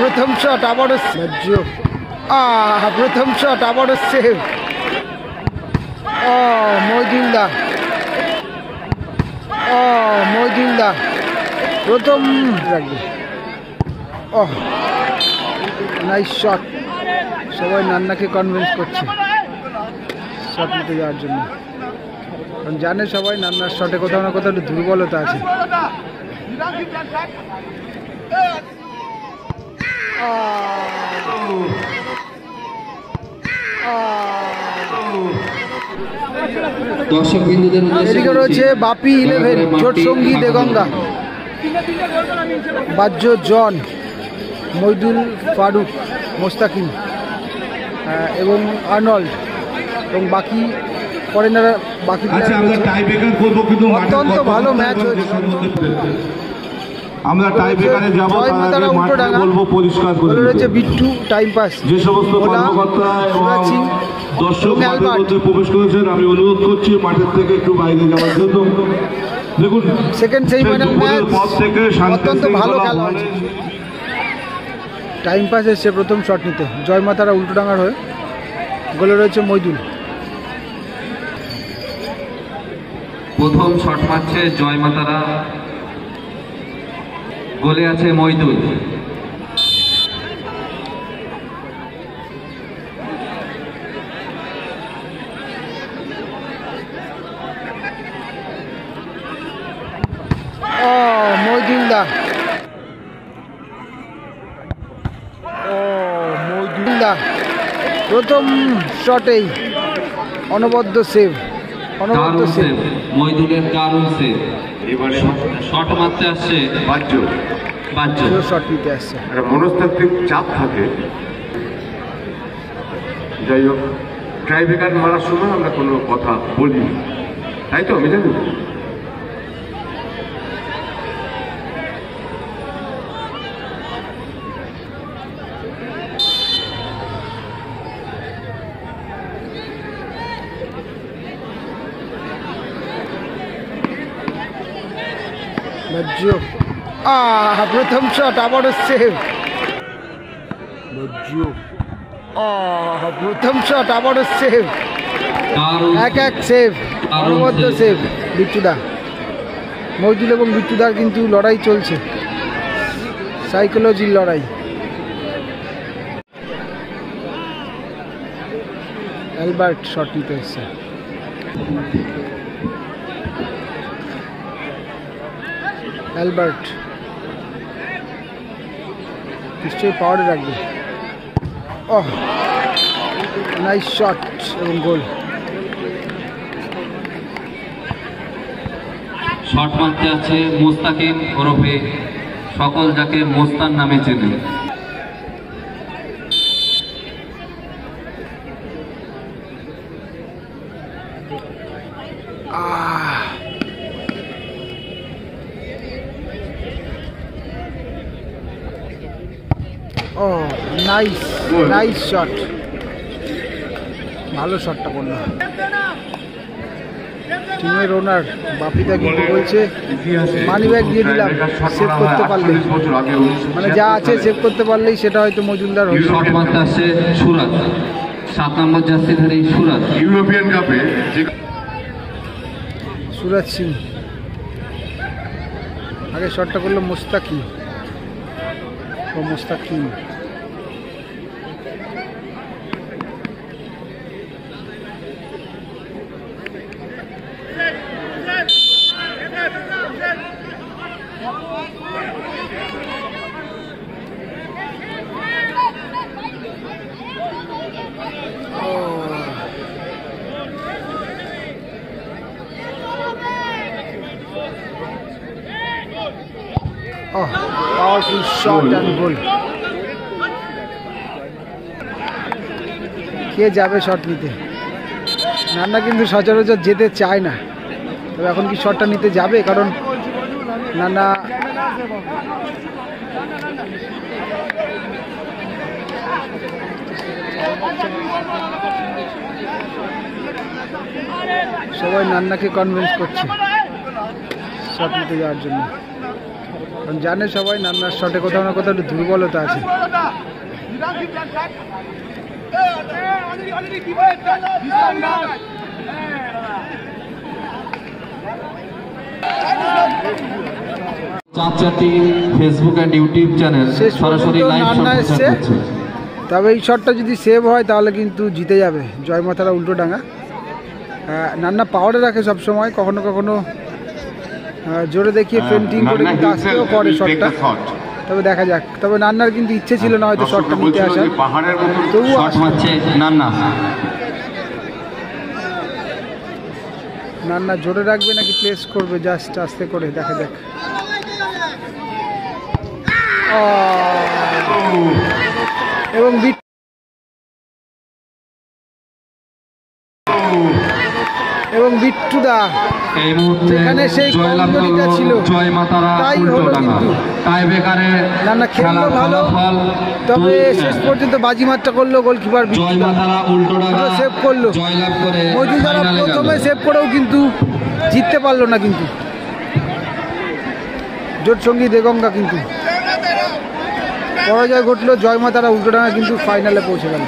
প্রথম শট আবারও প্রথম শট আবারও সেভ। মইদুলদা প্রথম রাখবে। Nice shot. সবাই নান্নাকে কনভিন্স করছে শট নিতে যাওয়ার জন্য, কারণ জানে সবাই নান্নার শটে কোথাও না কোথাও একটু দুর্বলতা আছে। এদিকে রয়েছে বাপি 11 জোট সঙ্গী দেগঙ্গা, বাহ্য জন, মইদুল, ফারুক, মোস্তাকিম এবং আর্নল্ড এবং বাকি ফরেনাররা। বাকি অত্যন্ত ভালো ম্যাচ হয়েছে। আমরা টাই ব্রেকারে যাব, তার আগে মাঠে বলবো পরিষ্কার করে রয়েছে বিট্টু টাইম পাস। যে সমস্ত কর্মকর্তা এবং দর্শক মাঠের মধ্যে প্রবেশ করেছেন, আমি অনুরোধ করছি মাঠের থেকে একটু বাইরে যাওয়ার জন্য। দেখুন সেকেন্ড সেমিফাইনাল ম্যাচ অত্যন্ত ভালো খেলা হয়েছে। টাইম পাস এসছে প্রথম শট নিতে জয়মাতারা উল্টোডাঙ্গার হয়ে। গোলে রয়েছে মইদুল। প্রথম শট মারছে জয়মাতারা, গোলে আছে মইদুল। মইদুলদা প্রথম শটেই অনবদ্য সেভ। মইদুলের দারুণ সেভ। এবারে শট মারতে আসছে বাহ্য শট নিতে আসছে। একটা মনস্তাত্ত্বিক চাপ থাকে। যাই হোক, ট্রাই ব্রেকার মারার সময় আমরা কোনো কথা বলি, তাই তো আমি জানি। প্রথম শট আবারও সেভ। প্রথম শট আবারও সেভ। এক সেভ, অনবদ্য সেভ। বিট্টুদা, মইদুল এবং বিট্টুদার কিন্তু লড়াই চলছে, সাইকোলজির লড়াই। অ্যালবার্ট শট নিতে এসছে। অ্যালবার্ট নিশ্চয়ই পাওয়ারে রাখবে। নাইস শট এবং গোল। শট মারতে আছে মোস্তাকিম ওরফে সকল যাকে মোস্তান নামে চেনে। নাইস শট, ভালো শটটা করলো। টিমের ওনার বাপিদা কিন্তু বলছে মানি ব্যাগ দিয়ে দিলাম, সেভ করতে পারলেই, মানে যা আছে সেভ করতে পারলেই সেটা হয়তো মজুমদার হবে। শট মারতে আসছে সুরাজ, 7 নম্বর জার্সিধারী সুরাজ। ইউরোপিয়ান কাপে সুরাজ সিং আগে শটটা করলো Mostakim. Powerful shot and goal. কে যাবে শট নিতে? নান্না কিন্তু সচরাচর যেতে চায় না, তবে এখন কি শটটা নিতে যাবে? কারণ নান্না সবাই নান্নাকে কনভিন্স করছে শট নিতে যাওয়ার জন্য। কারণ জানে সবাই নান্নার শটে কোথাও না কোথাও একটু দুর্বলতা আছে। চারটি ফেসবুক এন্ড ইউটিউব চ্যানেল সরাসরি লাইভ নান্না এসছে, তবে এই শটটা যদি সেভ হয় তাহলে কিন্তু জিতে যাবে জয়মাতারা উল্টোডাঙ্গা। নান্না পাওয়ারে রাখে সবসময়, কখনো কখনো জোরে দেখিয়ে ফেন্টিং করে কিন্তু আসতেও করে শটটা, তবে দেখা যাক। তবে নান্নার কিন্তু ইচ্ছে ছিল না হয়তো শটটা নিতে আসার, তবুও নান্না জোরে রাখবে নাকি প্লেস করবে জাস্ট আস্তে করে, দেখা যাক। এবং বিট্টুদা যেখানে সেই কমজোরিটা ছিল তাই হলো, কিন্তু নান্না খেললো ভালো, তবে শেষ পর্যন্ত বাজিমাতটা করলো গোলকিপার বিট্টুদা, সেভ করলো। মজুমদার প্রথমে সেভ করেও কিন্তু জিততে পারলো না, কিন্তু জোট সঙ্গী দেগঙ্গা কিন্তু পরাজয় ঘটলো। জয়মাতারা উল্টোডাঙ্গা কিন্তু ফাইনালে পৌঁছে গেল।